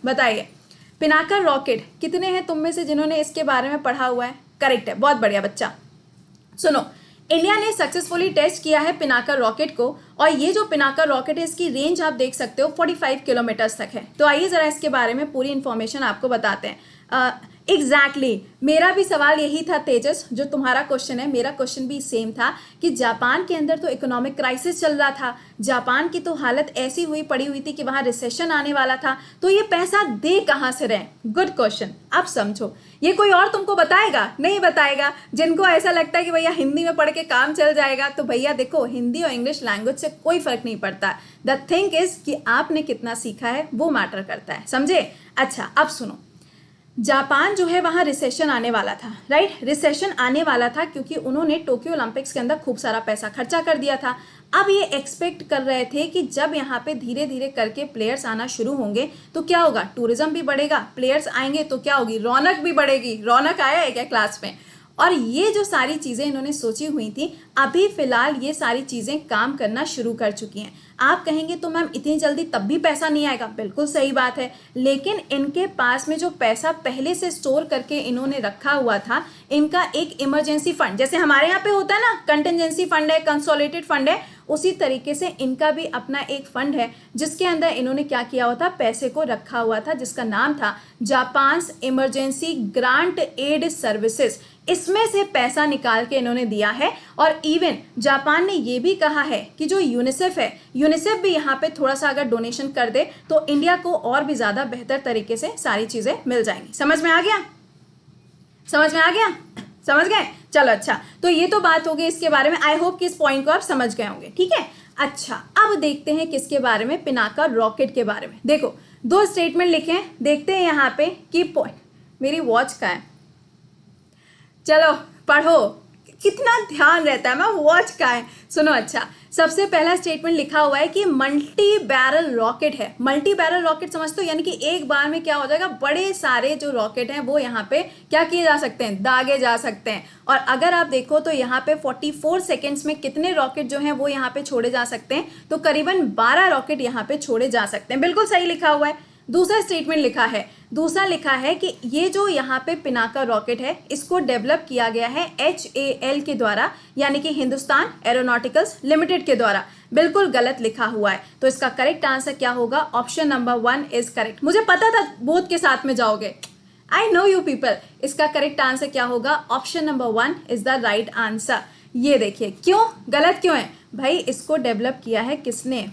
बताइए पिनाका रॉकेट कितने हैं तुम में से जिन्होंने इसके बारे में पढ़ा हुआ है? करेक्ट है, बहुत बढ़िया बच्चा। सुनो, इंडिया ने सक्सेसफुली टेस्ट किया है पिनाका रॉकेट को, और ये जो पिनाका रॉकेट है इसकी रेंज आप देख सकते हो 45 किलोमीटर्स तक है। तो आइए जरा इसके बारे में पूरी इंफॉर्मेशन आपको बताते हैं। एग्जैक्टली मेरा भी सवाल यही था तेजस, जो तुम्हारा क्वेश्चन है मेरा क्वेश्चन भी सेम था कि जापान के अंदर तो इकोनॉमिक क्राइसिस चल रहा था, जापान की तो हालत ऐसी हुई पड़ी हुई थी कि वहां रिसेशन आने वाला था, तो ये पैसा दे कहां से रहे? Good question. अब समझो, ये कोई और तुमको बताएगा? नहीं बताएगा। जिनको ऐसा लगता है कि भैया हिंदी में पढ़ के काम चल जाएगा, तो भैया देखो हिंदी और इंग्लिश लैंग्वेज से कोई फर्क नहीं पड़ता। द थिंग इज कि आपने कितना सीखा है वो मैटर करता है, समझे? अच्छा अब सुनो, जापान जो है वहां रिसेशन आने वाला था, राइट? रिसेशन आने वाला था क्योंकि उन्होंने टोक्यो ओलंपिक्स के अंदर खूब सारा पैसा खर्चा कर दिया था। अब ये एक्सपेक्ट कर रहे थे कि जब यहाँ पे धीरे धीरे करके प्लेयर्स आना शुरू होंगे तो क्या होगा, टूरिज्म भी बढ़ेगा, प्लेयर्स आएंगे तो क्या होगी, रौनक भी बढ़ेगी। रौनक आया है क्या क्लास में? और ये जो सारी चीज़ें इन्होंने सोची हुई थी, अभी फिलहाल ये सारी चीज़ें काम करना शुरू कर चुकी हैं। आप कहेंगे तो मैम इतनी जल्दी तब भी पैसा नहीं आएगा, बिल्कुल सही बात है, लेकिन इनके पास में जो पैसा पहले से स्टोर करके इन्होंने रखा हुआ था, इनका एक इमरजेंसी फंड, जैसे हमारे यहाँ पे होता है ना कंटिजेंसी फंड है, कंसोलिडेटेड फंड है, उसी तरीके से इनका भी अपना एक फंड है जिसके अंदर इन्होंने क्या किया हुआ था, पैसे को रखा हुआ था, जिसका नाम था Japan's emergency grant aid services. इसमें से पैसा निकाल के इन्होंने दिया है। और इवन जापान ने ये भी कहा है कि जो यूनिसेफ है, यूनिसेफ भी यहाँ पे थोड़ा सा अगर डोनेशन कर दे तो इंडिया को और भी ज़्यादा बेहतर तरीके से सारी चीज़ें मिल जाएंगी। समझ में आ गया? समझ में आ गया? समझ गए? चलो अच्छा, तो ये तो बात हो गई इसके बारे में। आई होप कि इस पॉइंट को आप समझ गए होंगे, ठीक है? अच्छा अब देखते हैं किसके बारे में, पिनाका रॉकेट के बारे में। देखो दो स्टेटमेंट लिखे हैं, देखते हैं यहाँ पे की पॉइंट। मेरी वॉच का है, चलो पढ़ो, कितना ध्यान रहता है, मैं वॉच का है। सुनो अच्छा, सबसे पहला स्टेटमेंट लिखा हुआ है कि मल्टी बैरल रॉकेट है। मल्टी बैरल रॉकेट समझते हो, यानी कि एक बार में क्या हो जाएगा, बड़े सारे जो रॉकेट हैं वो यहाँ पे क्या किए जा सकते हैं, दागे जा सकते हैं। और अगर आप देखो तो यहाँ पे 44 सेकेंड्स में कितने रॉकेट जो हैं वो यहाँ पे छोड़े जा सकते हैं, तो करीबन 12 रॉकेट यहाँ पे छोड़े जा सकते हैं। बिल्कुल सही लिखा हुआ है। दूसरा स्टेटमेंट लिखा है, दूसरा लिखा है कि ये जो यहाँ पे पिनाका रॉकेट है इसको डेवलप किया गया है HAL के द्वारा, यानी कि हिंदुस्तान एरोनॉटिकल्स लिमिटेड के द्वारा। बिल्कुल गलत लिखा हुआ है, तो इसका करेक्ट आंसर क्या होगा? Option number 1 is correct. मुझे पता था बोथ के साथ में जाओगे, आई नो यू पीपल। इसका करेक्ट आंसर क्या होगा? Option number 1 is the right answer. ये देखिए क्यों गलत क्यों है भाई, इसको डेवलप किया है किसने?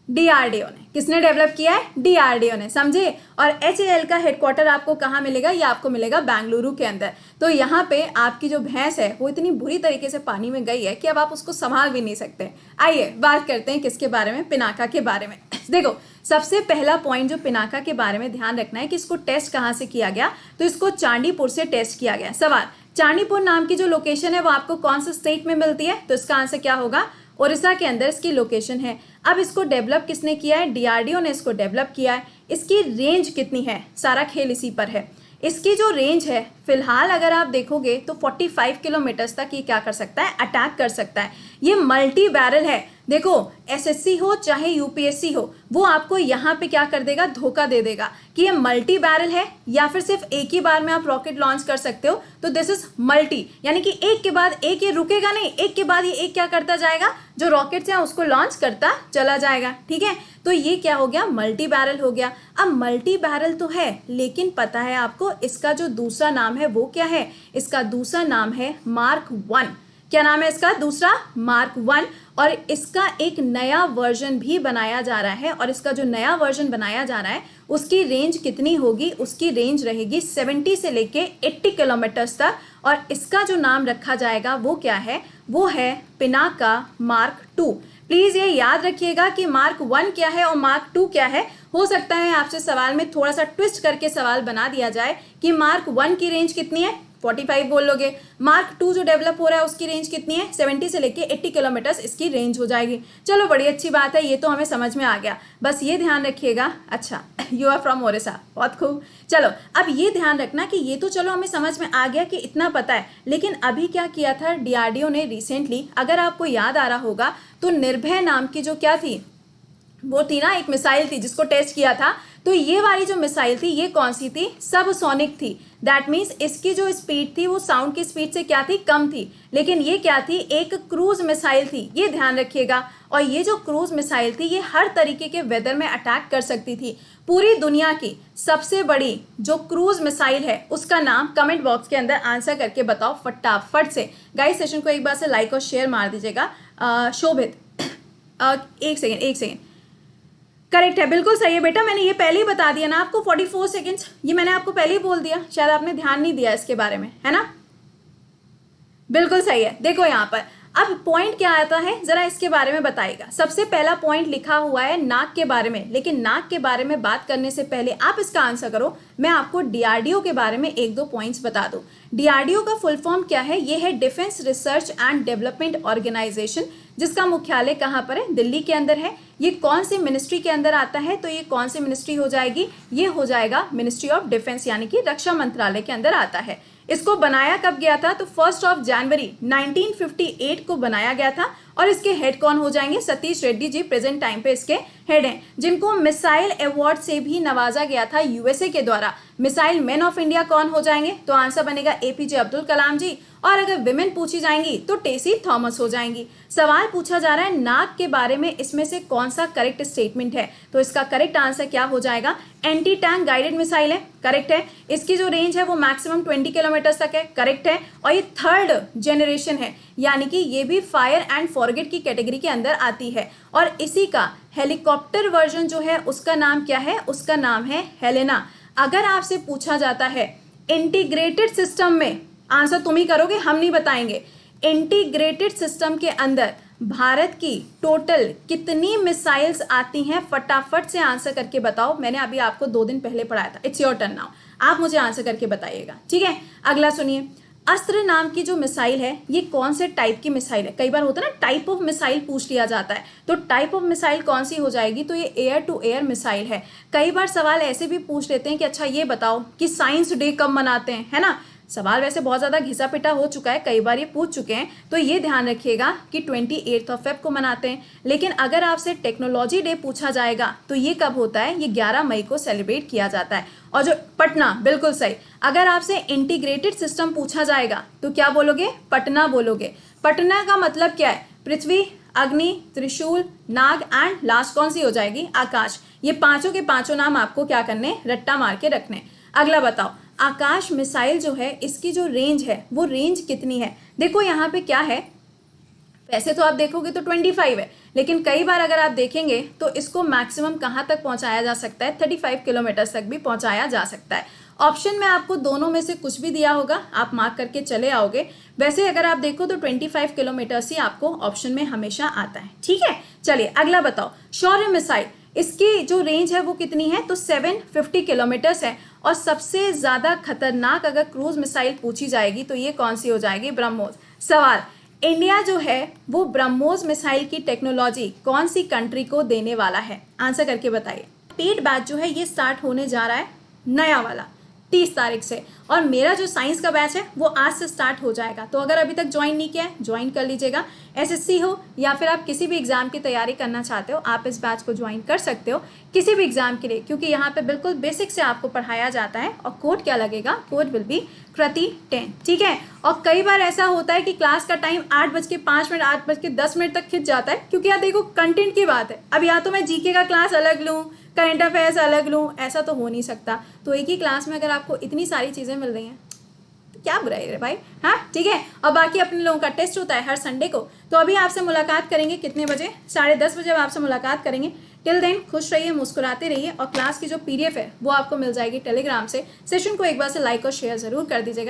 DRDO ने। किसने डेवलप किया है? DRDO ने, समझे? और HAL का हेडक्वार्टर आपको कहाँ मिलेगा? ये आपको मिलेगा बेंगलुरु के अंदर। तो यहाँ पे आपकी जो भैंस है वो इतनी बुरी तरीके से पानी में गई है कि अब आप उसको संभाल भी नहीं सकते। आइए बात करते हैं किसके बारे में, पिनाका के बारे में। देखो सबसे पहला पॉइंट जो पिनाका के बारे में ध्यान रखना है कि इसको टेस्ट कहाँ से किया गया, तो इसको चांदीपुर से टेस्ट किया गया। सवाल, चांदीपुर नाम की जो लोकेशन है वो आपको कौन से स्टेट में मिलती है? तो इसका आंसर क्या होगा? ओडिशा के अंदर इसकी लोकेशन है। अब इसको डेवलप किसने किया है? DRDO ने इसको डेवलप किया है। इसकी रेंज कितनी है? सारा खेल इसी पर है। इसकी जो रेंज है फिलहाल अगर आप देखोगे तो 45 किलोमीटर्स तक ये क्या कर सकता है? अटैक कर सकता है। ये मल्टी बैरल है। देखो SSC हो चाहे UPSC हो, वो आपको यहाँ पे क्या कर देगा? धोखा दे देगा कि ये मल्टी बैरल है या फिर सिर्फ एक ही बार में आप रॉकेट लॉन्च कर सकते हो। तो दिस इज मल्टी, यानी कि एक के बाद एक, ये रुकेगा नहीं, एक के बाद ये एक क्या करता जाएगा, जो रॉकेट्स हैं उसको लॉन्च करता चला जाएगा। ठीक है, तो ये क्या हो गया? मल्टी बैरल हो गया। अब मल्टी बैरल तो है, लेकिन पता है आपको इसका जो दूसरा नाम है वो क्या है? इसका दूसरा नाम है मार्क 1। क्या नाम है इसका दूसरा? मार्क 1। और इसका एक नया वर्जन भी बनाया जा रहा है, और इसका जो नया वर्जन बनाया जा रहा है उसकी रेंज कितनी होगी? उसकी रेंज रहेगी 70 से लेके 80 किलोमीटर्स तक। और इसका जो नाम रखा जाएगा वो क्या है? वो है पिनाका मार्क 2। प्लीज ये याद रखिएगा कि मार्क 1 क्या है और मार्क 2 क्या है। हो सकता है आपसे सवाल में थोड़ा सा ट्विस्ट करके सवाल बना दिया जाए कि मार्क 1 की रेंज कितनी है? 45 बोल लोगे। मार्क 2 जो डेवलप हो रहा है उसकी रेंज कितनी है? 70 से लेके 80 किलोमीटर्स इसकी रेंज हो जाएगी। चलो बड़ी अच्छी बात है, ये तो हमें समझ में आ गया। बस ये ध्यान रखिएगा। अच्छा, यू आर फ्रॉम ओडिशा, बहुत खूब। चलो अब ये ध्यान रखना कि ये तो चलो हमें समझ में आ गया कि इतना पता है, लेकिन अभी क्या किया था DRDO ने रिसेंटली, अगर आपको याद आ रहा होगा तो निर्भय नाम की जो क्या थी, वो थी ना एक मिसाइल थी जिसको टेस्ट किया था। तो ये वाली जो मिसाइल थी ये कौन सी थी, सबसोनिक थी। दैट मीन्स इसकी जो स्पीड थी वो साउंड की स्पीड से क्या थी, कम थी। लेकिन ये क्या थी, एक क्रूज मिसाइल थी, ये ध्यान रखिएगा। और ये जो क्रूज मिसाइल थी ये हर तरीके के वेदर में अटैक कर सकती थी। पूरी दुनिया की सबसे बड़ी जो क्रूज मिसाइल है उसका नाम कमेंट बॉक्स के अंदर आंसर करके बताओ फटाफट से। गाइस सेशन को एक बार से लाइक और शेयर मार दीजिएगा। शोभित एक सेकेंड, करेक्ट है, बिल्कुल सही है बेटा, मैंने ये पहले ही बता दिया ना आपको। 44 सेकेंड्स ये मैंने आपको पहले ही बोल दिया, शायद आपने ध्यान नहीं दिया इसके बारे में, है ना। बिल्कुल सही है। देखो यहाँ पर अब पॉइंट क्या आता है, जरा इसके बारे में बताइएगा। सबसे पहला पॉइंट लिखा हुआ है नाक के बारे में, लेकिन नाक के बारे में बात करने से पहले आप इसका आंसर करो, मैं आपको डीआरडीओ के बारे में एक दो पॉइंट्स बता दूं। डीआरडीओ का फुल फॉर्म क्या है, ये है Defence Research and Development Organisation, जिसका मुख्यालय कहाँ पर है, दिल्ली के अंदर है। ये कौन सी मिनिस्ट्री के अंदर आता है, तो ये कौन सी मिनिस्ट्री हो जाएगी, ये हो जाएगा मिनिस्ट्री ऑफ डिफेंस, यानी कि रक्षा मंत्रालय के अंदर आता है। इसको बनाया कब गया था, तो 1 जनवरी 1958 को बनाया गया था। और इसके हेड कौन हो जाएंगे, सतीश रेड्डी जी प्रेजेंट टाइम पे इसके हेड हैं, जिनको मिसाइल अवार्ड से भी नवाजा गया था यूएसए के द्वारा। मिसाइल मैन ऑफ इंडिया कौन हो जाएंगे, तो आंसर बनेगा एपीजे अब्दुल कलाम जी। और अगर विमेन पूछी जाएंगी तो टेसी थॉमस हो जाएंगी। सवाल पूछा जा रहा है नाक के बारे में, इसमें से कौन सा करेक्ट स्टेटमेंट है, तो इसका करेक्ट आंसर क्या हो जाएगा, एंटी टैंक गाइडेड मिसाइल है, करेक्ट है। इसकी जो रेंज है वो मैक्सिमम 20 किलोमीटर तक है, करेक्ट है। और ये 3rd जनरेशन है, यानी कि ये भी फायर एंड फॉरगेट की कैटेगरी के अंदर आती है। और इसी का हेलीकॉप्टर वर्जन जो है उसका नाम क्या है, उसका नाम है हेलेना। अगर आपसे पूछा जाता है इंटीग्रेटेड सिस्टम में, आंसर तुम ही करोगे, हम नहीं बताएंगे, इंटीग्रेटेड सिस्टम के अंदर भारत की टोटल कितनी मिसाइल्स आती हैं, फटाफट से आंसर करके बताओ। मैंने अभी आपको 2 दिन पहले पढ़ाया था, इट्स योर टर्न नाउ, आप मुझे आंसर करके बताइएगा, ठीक है। अगला सुनिए, अस्त्र नाम की जो मिसाइल है ये कौन से टाइप की मिसाइल है। कई बार होता है ना टाइप ऑफ मिसाइल पूछ लिया जाता है, तो टाइप ऑफ मिसाइल कौन सी हो जाएगी, तो ये एयर टू एयर मिसाइल है। कई बार सवाल ऐसे भी पूछ लेते हैं कि अच्छा ये बताओ कि साइंस डे कब मनाते हैं, है ना। सवाल वैसे बहुत ज़्यादा घिसा पिटा हो चुका है, कई बार ये पूछ चुके हैं, तो ये ध्यान रखिएगा कि 28 फेब को मनाते हैं। लेकिन अगर आपसे टेक्नोलॉजी डे पूछा जाएगा तो ये कब होता है, ये 11 मई को सेलिब्रेट किया जाता है। और जो पटना, बिल्कुल सही। अगर आपसे इंटीग्रेटेड सिस्टम पूछा जाएगा तो क्या बोलोगे, पटना बोलोगे। पटना का मतलब क्या है, पृथ्वी, अग्नि, त्रिशूल, नाग एंड लास्ट कौन सी हो जाएगी, आकाश। ये पांचों के पांचों नाम आपको क्या करने, रट्टा मार के रखने। अगला बताओ, आकाश मिसाइल जो है इसकी जो रेंज है वो रेंज कितनी है। देखो यहाँ पे क्या है, वैसे तो आप देखोगे तो 25 है, लेकिन कई बार अगर आप देखेंगे तो इसको मैक्सिमम कहाँ तक पहुँचाया जा सकता है, 35 किलोमीटर तक भी पहुँचाया जा सकता है। ऑप्शन में आपको दोनों में से कुछ भी दिया होगा, आप मार्क करके चले आओगे। वैसे अगर आप देखो तो 25 किलोमीटर ही आपको ऑप्शन में हमेशा आता है, ठीक है। चलिए अगला बताओ, शौर्य मिसाइल, इसकी जो रेंज है वो कितनी है, तो 750 किलोमीटर्स है। और सबसे ज़्यादा खतरनाक अगर क्रूज मिसाइल पूछी जाएगी तो ये कौन सी हो जाएगी, ब्रह्मोस। सवाल, इंडिया जो है वो ब्रह्मोस मिसाइल की टेक्नोलॉजी कौन सी कंट्री को देने वाला है, आंसर करके बताइए। पेड बैच जो है ये स्टार्ट होने जा रहा है नया वाला 30 तारीख से, और मेरा जो साइंस का बैच है वो आज से स्टार्ट हो जाएगा। तो अगर अभी तक ज्वाइन नहीं किया है ज्वाइन कर लीजिएगा। एसएससी हो या फिर आप किसी भी एग्जाम की तैयारी करना चाहते हो, आप इस बैच को ज्वाइन कर सकते हो किसी भी एग्जाम के लिए, क्योंकि यहाँ पे बिल्कुल बेसिक से आपको पढ़ाया जाता है। और कोड क्या लगेगा, कोड विल बी कृति 10, ठीक है। और कई बार ऐसा होता है कि क्लास का टाइम 8:05 8:10 तक खिंच जाता है, क्योंकि यार देखो कंटेंट की बात है। अब या तो मैं जीके का क्लास अलग लूँ, करंट अफेयर्स अलग लूँ, ऐसा तो हो नहीं सकता। तो एक ही क्लास में अगर आपको इतनी सारी चीज़ें मिल रही हैं तो क्या बुराई है भाई, हाँ ठीक है। और बाकी अपने लोगों का टेस्ट होता है हर संडे को, तो अभी आपसे मुलाकात करेंगे कितने बजे, 10:30 बजे आपसे मुलाकात करेंगे। टिल देन खुश रहिए, मुस्कुराते रहिए, और क्लास की जो PDF है वो आपको मिल जाएगी टेलीग्राम से। सेशन को एक बार से लाइक और शेयर ज़रूर कर दीजिएगा।